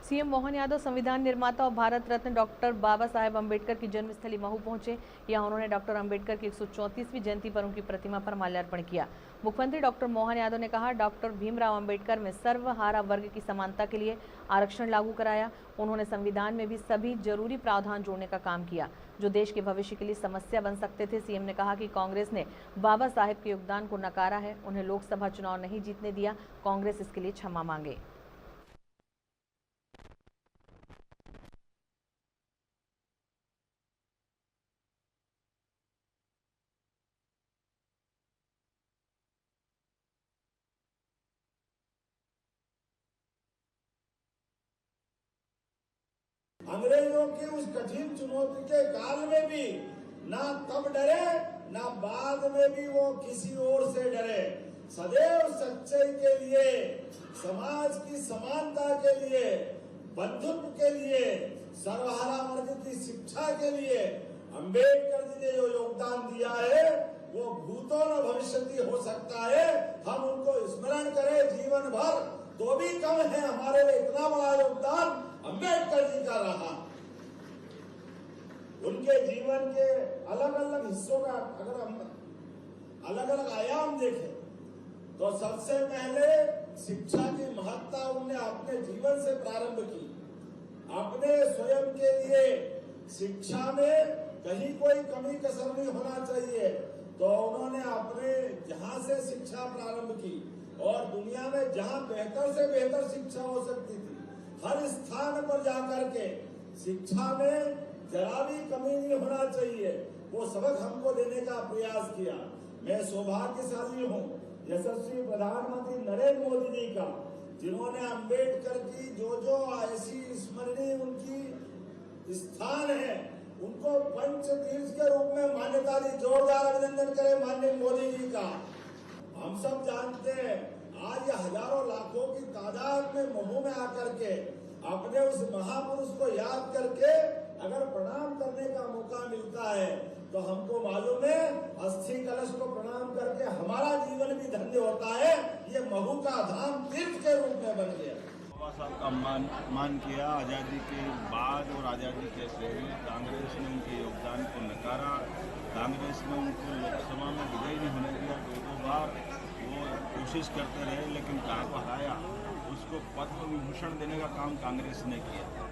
CM Mohan Yadav संविधान निर्माता और भारत रत्न डॉक्टर बाबा साहेब अम्बेडकर की जन्मस्थली महू पहुंचे। यहां उन्होंने डॉक्टर अम्बेडकर की 134वीं जयंती पर उनकी प्रतिमा पर माल्यार्पण किया। मुख्यमंत्री डॉक्टर मोहन यादव ने कहा, डॉक्टर भीमराव अम्बेडकर में सर्वहारा वर्ग की समानता के लिए आरक्षण लागू कराया। उन्होंने संविधान में भी सभी जरूरी प्रावधान जोड़ने का काम किया जो देश के भविष्य के लिए समस्या बन सकते थे। सीएम ने कहा कि कांग्रेस ने बाबा साहेब के योगदान को नकारा है, उन्हें लोकसभा चुनाव नहीं जीतने दिया। कांग्रेस इसके लिए क्षमा मांगे। अंग्रेजों की उस कठिन चुनौती के काल में भी ना तब डरे ना बाद में भी वो किसी और से डरे। सदैव सच्चाई के लिए, समाज की समानता के लिए, बंधुत्व के लिए, सर्वहारा वर्ग की शिक्षा के लिए अम्बेडकर जी ने जो योगदान दिया है वो भूतो न भविष्यति हो सकता है। हम उनको स्मरण करें जीवन भर तो भी कम है। हमारे लिए इतना बड़ा योगदान अम्बेडकर जी का रहा। उनके जीवन के अलग अलग हिस्सों का अगर हम अलग अलग आयाम देखें तो सबसे पहले शिक्षा की महत्ता उन्होंने अपने जीवन से प्रारंभ की। अपने स्वयं के लिए शिक्षा में कहीं कोई कमी कसर नहीं होना चाहिए तो उन्होंने अपने जहां से शिक्षा प्रारंभ की और दुनिया में जहां बेहतर से बेहतर शिक्षा हो सकती थी हर स्थान पर जाकर के शिक्षा में जरा भी कमी नहीं होना चाहिए वो सबक हमको देने का प्रयास किया। मैं सौभाग्यशाली हूँ यशस्वी प्रधानमंत्री नरेंद्र मोदी जी का, जिन्होंने अम्बेडकर की जो ऐसी स्मरणीय उनकी स्थान है उनको पंच तीर्थ के रूप में मान्यता दी। जोरदार अभिनंदन करें माननीय मोदी जी का। हम सब जानते हैं आज ये हजारों लाखों की तादाद में महू में आकर के अपने उस महापुरुष को याद करके अगर प्रणाम करने का मौका मिलता है तो हमको मालूम है अस्थि कलश को प्रणाम करके हमारा जीवन भी धन्य होता है। ये महू का धाम तीर्थ के रूप में बन गया। बाबा साहब का मान किया। आज़ादी के बाद और आज़ादी के पहले कांग्रेस ने उनके योगदान को नकारा। कांग्रेस ने उनको लोकसभा में विजयी नहीं होने दिया। दो बार वो कोशिश करते रहे लेकिन कहाँ को हराया। उसको पद्म विभूषण देने का काम कांग्रेस ने किया।